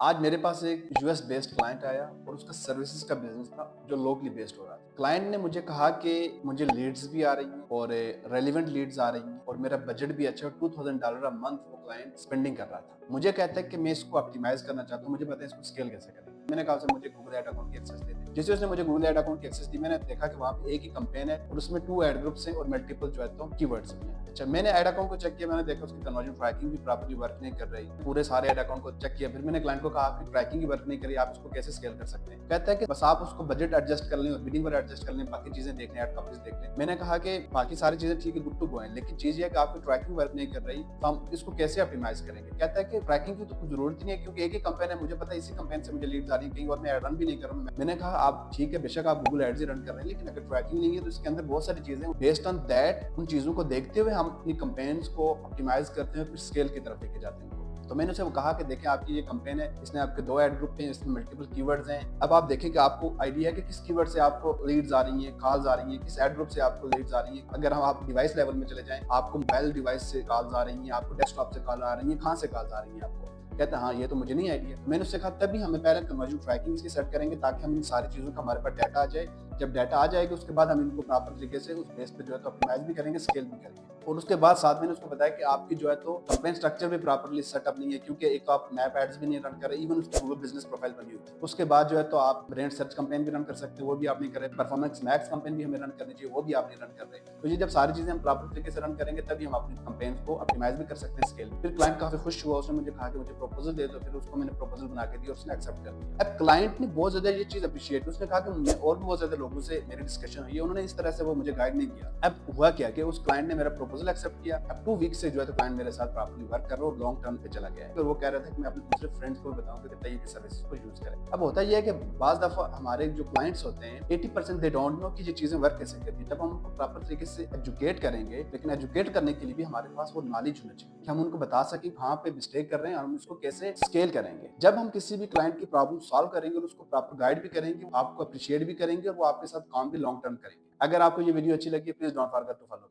आज मेरे पास एक यूएस बेस्ड क्लाइंट आया और उसका सर्विसेज का बिजनेस था जो लोकली बेस्ड हो रहा था। क्लाइंट ने मुझे कहा कि मुझे लीड्स भी आ रही हैं और रेलिवेंट लीड्स आ रही हैं और मेरा बजट भी अच्छा है। $2000 अ मंथ वो क्लाइंट स्पेंडिंग कर रहा था। मुझे कहता है कि मैं इसको ऑप्टिमाइज करना चाहता हूँ, मुझे पता है इसको स्केल कैसे करें। मैंने कहा उसे मुझे गूगल एड अकाउंट की एक्सेस दे दे। जैसे उसने मुझे गूगल एड अकाउंट की एक्सेस दी, मैंने देखा कि वहाँ पे एक ही कैंपेन है और उसमें 2 एड ग्रुप्स हैं और मल्टीपल जो है तो कीवर्ड्स भी हैं। अच्छा, मैंने एड अकाउंट को चेक किया, मैंने देखा उसकी कन्वर्जन ट्रैकिंग भी प्रॉपर्ली वर्क नहीं कर रही। पूरे सारे एड अकाउंट को चेक किया, फिर मैंने क्लाइंट को कहा आपकी ट्रैकिंग ही वर्क नहीं करी, आप इसको कैसे स्केल कर सकते हैं? कहता है कि बस आप उसको बजट एडजस्ट कर लें और बिडिंग पर एडजस्ट कर लें, बाकी चीजें देख लें, एड कॉपीज देख लें। मैंने कहा कि बाकी सारी चीजें ठीक है, गुड टू गो है, लेकिन चीज ये है कि आपकी ट्रैकिंग वर्क नहीं कर रही, तो हम इसको कैसे ऑप्टिमाइज करेंगे? कहता है कि ट्रैकिंग की तो कुछ जरूरत ही नहीं है, क्योंकि एक ही कंपेन है, मुझे पता है इसी कंपेन से मुझे लीड्स आ रही है, कहीं और मैं रन भी नहीं कर रहा हूँ। मैंने कहा आप ठीक है, बेशक आप गूगल एड्स ही रन कर रहे हैं, लेकिन अगर ट्रैकिंग नहीं है तो इसके अंदर बहुत सारी चीजें बेस्ड ऑन दैट, उन चीजों को देखते हुए हम अपनी कंपेन्स को ऑप्टिमाइज करते हैं, फिर स्केल की तरफ लेके जाते हैं। तो मैंने उसे कहा कि देखें आपकी ये कैंपेन है, इसने आपके 2 ऐड ग्रुप हैं, इसमें मल्टीपल कीवर्ड्स हैं। अब आप देखें कि आपको आइडिया है कि किस कीवर्ड से आपको लीड्स आ रही हैं, कॉल्स आ रही हैं, किस ऐड ग्रुप से आपको लीड्स आ रही हैं। अगर हम आप डिवाइस लेवल में चले जाएं, आपको मोबाइल डिवाइस से कॉल्स आ रही हैं, आपको डेस्कटॉप से कॉल आ रही हैं, कहाँ से कॉल्स आ रही हैं आपको? कहता है हाँ, ये तो मुझे नहीं आइडिया। मैंने उससे कहा तभी हमें पहले कन्वर्जन ट्रैकिंग इसकी सेट करेंगे, ताकि हम इन सारी चीज़ों का हमारे पास डाटा आ जाए। जब डाटा आ जाएगा उसके बाद हम इनको प्रॉपर तरीके से उस बेस पे जो है तो ऑप्टिमाइज भी करेंगे, स्केल भी करेंगे। और उसके बाद साथ मैंने उसको बताया कि आपकी जो है तो कंपेन स्ट्रक्चर भी प्रॉपर्ली सेटअप नहीं है, क्योंकि एक तो आप मैप एड्स भी नहीं रन कर रहे, इवन उसकी गूगल बिजनेस प्रोफाइल बनी हुई है। उसके बाद जो है तो आप ब्रांड सर्च कंपेन भी रन कर सकते हो, वो भी आप नहीं कर रहे। परफॉर्मेंस मैक्स कंपेन भी हमें रन करनी चाहिए, वो भी आप नहीं रन कर रहे। तो ये जब सारी चीजें हम प्रॉपर तरीके से रन करेंगे तभी हम अपनी कंपेन को ऑप्टिमाइज भी कर सकते हैं, स्केल। फिर क्लाइंट काफी खुश हुआ, उसने मुझे कहा कि मुझे प्रपोजल दे दो। फिर उसको मैंने प्रपोजल बना के दिया, उसने एक्सेप्ट कर लिया। अब क्लाइंट ने बहुत ज्यादा ये चीज अप्रिशिएट, उसने कहा कि मैं और भी बहुत ज्यादा लोगों से मेरी डिस्कशन हुई है, उन्होंने इस तरह से वो मुझे गाइड नहीं किया। अब हुआ क्या कि उस क्लाइंट ने मेरा प्रपोजल एक्सेप्ट किया। अब 2 वीक से जो है तो क्लाइंट मेरे साथ प्रॉपर्ली वर्क कर रहा है और लॉन्ग टर्म पे चला गया है। तो वो कह रहा था कि मैं अपने दूसरे फ्रेंड्स को भी बताऊं कि तय की सर्विस को यूज करें। अब होता ये है कि बाज दफा हमारे जो क्लाइंट्स होते हैं 80% दे डोंट नो कि ये चीजें वर्क कैसे करती है। जब हम उनको प्रॉपर तरीके से एजुकेट करेंगे, लेकिन एजुकेट करने के लिए भी हमारे पास वो नॉलेज होना चाहिए कि हम उनको बता सकें कहाँ पे मिस्टेक कर रहे हैं और हम उसको कैसे स्केल करेंगे। जब हम किसी भी क्लाइंट की प्रॉब्लम सॉल्व करेंगे और उसको प्रॉपर गाइड भी करेंगे, आपको अप्रिशिएट भी करेंगे और वो आपके साथ काम भी लॉन्ग टर्म करेंगे। अगर आपको ये वीडियो अच्छी लगी, please don't forget to follow.